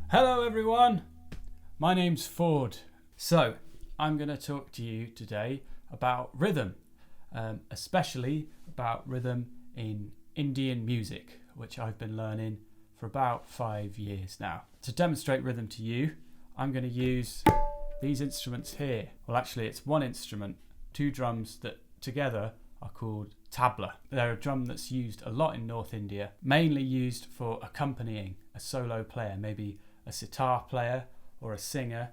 Hello everyone, my name's Ford. So I'm going to talk to you today about rhythm, especially about rhythm in Indian music, which I've been learning for about 5 years now. To demonstrate rhythm to you, I'm going to use these instruments here. Well, actually it's one instrument, 2 drums that together are called tabla. They're a drum that's used a lot in North India, mainly used for accompanying a solo player, maybe a sitar player or a singer.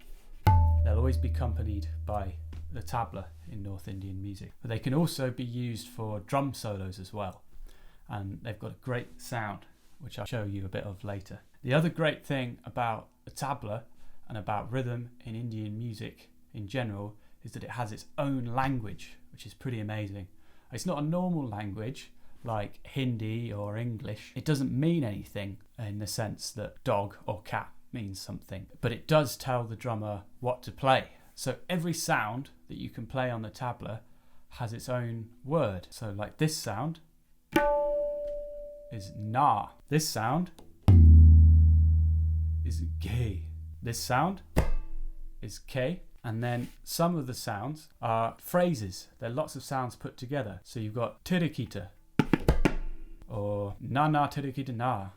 They'll always be accompanied by the tabla in North Indian music. But they can also be used for drum solos as well. And they've got a great sound, which I'll show you a bit of later. The other great thing about a tabla and about rhythm in Indian music in general is that it has its own language, which is pretty amazing. It's not a normal language like Hindi or English. It doesn't mean anything in the sense that dog or cat means something, but it does tell the drummer what to play. So every sound that you can play on the tabla has its own word. So like this sound is na. This sound is ge. This sound is ke. And then some of the sounds are phrases. There are lots of sounds put together. So you've got tirikita or na na tirikita na.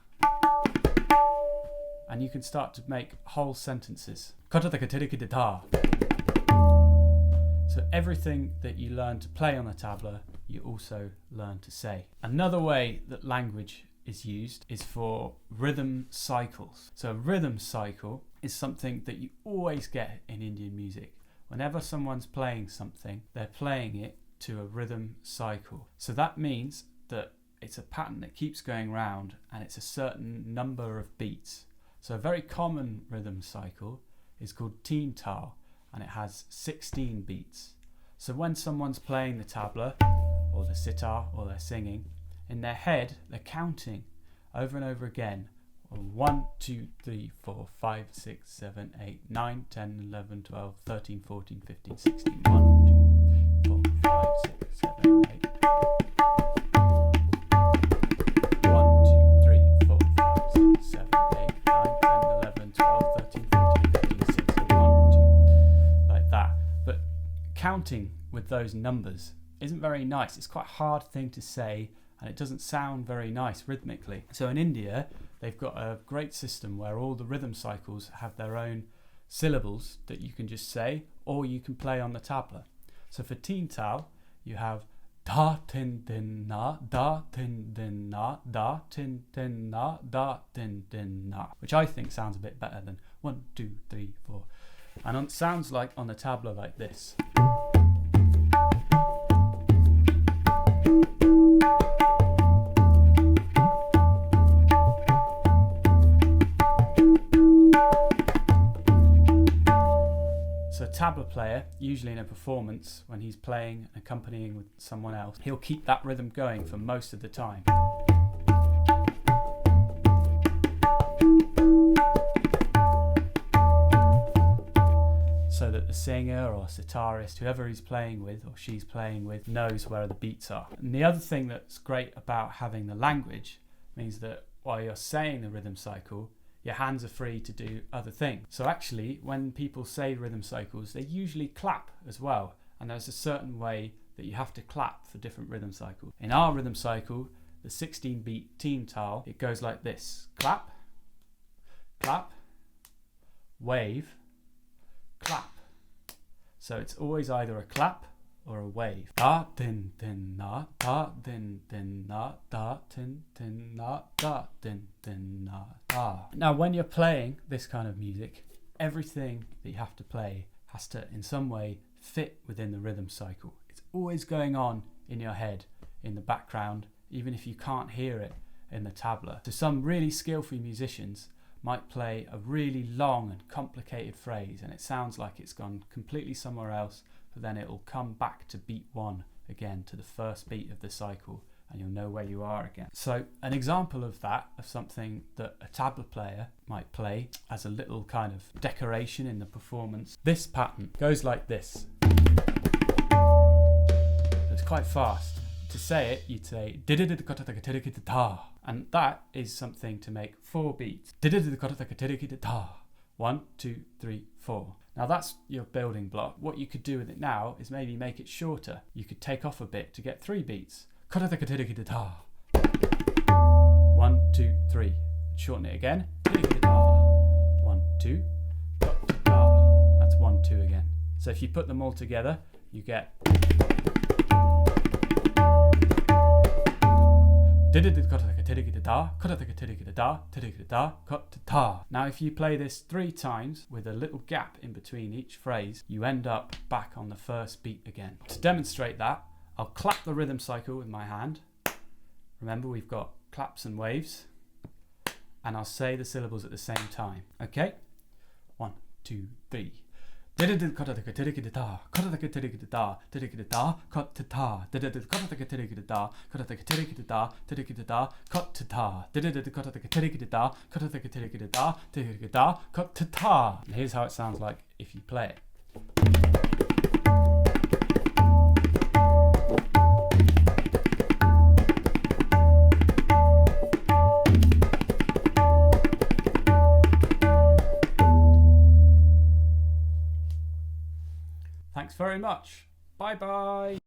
And you can start to make whole sentences. Katataka tirikita ta. So everything that you learn to play on the tabla, you also learn to say. Another way that language is used is for rhythm cycles. So a rhythm cycle is something that you always get in Indian music. Whenever someone's playing something, they're playing it to a rhythm cycle. So that means that it's a pattern that keeps going round and it's a certain number of beats. So a very common rhythm cycle is called teen tal and it has 16 beats. So when someone's playing the tabla or the sitar or they're singing, in their head they're counting over and over again. 1, 2, 3, 4, 5, 6, 7, 8, 9, 10, 11, 12, 13, 14, 15, 16. 1, 2, 4, 5, 6, 7, 8. 1, 2, 3, 4, 5, 6, 7, 8, 9, 10, 11, 12, 13, 14, 15, 16. 1, 2. Like that. But counting with those numbers isn't very nice. It's quite a hard thing to say and it doesn't sound very nice rhythmically. So in India, they've got a great system where all the rhythm cycles have their own syllables that you can just say or you can play on the tabla. So for teen tal, you have da tin din na, da tin din na, da tin din na, da tin din na, which I think sounds a bit better than 1, 2, 3, 4. And it sounds like on the tabla like this. So a tabla player, usually in a performance, when he's playing and accompanying with someone else, he'll keep that rhythm going for most of the time. So that the singer or sitarist, whoever he's playing with or she's playing with, knows where the beats are. And the other thing that's great about having the language means that while you're saying the rhythm cycle, your hands are free to do other things. So actually, when people say rhythm cycles, they usually clap as well. And there's a certain way that you have to clap for different rhythm cycles. In our rhythm cycle, the 16-beat teen tal, it goes like this. Clap, clap, wave, clap. So it's always either a clap or a wave. Da din din na, da din din na, da din din na, da din din na, da. Now when you're playing this kind of music, everything that you have to play has to in some way fit within the rhythm cycle. It's always going on in your head, in the background, even if you can't hear it in the tabla. So some really skillful musicians might play a really long and complicated phrase and it sounds like it's gone completely somewhere else, but then it'll come back to beat 1 again, to the first beat of the cycle, and you'll know where you are again. So an example of that, of something that a tabla player might play as a little kind of decoration in the performance, this pattern goes like this. It's quite fast. To say it, you'd say da, and that is something to make 4 beats. 1, 2, 3, 4. Now that's your building block. What you could do with it now is maybe make it shorter. You could take off a bit to get 3 beats. 1, 2, 3. Shorten it again. 1, 2. That's 1, 2 again. So if you put them all together, you get. Now if you play this 3 times with a little gap in between each phrase, you end up back on the first beat again. To demonstrate that, I'll clap the rhythm cycle with my hand. Remember, we've got claps and waves. And I'll say the syllables at the same time. Okay? 1, 2, 3. And here's how it sounds like if you play it. Thanks very much. Bye bye.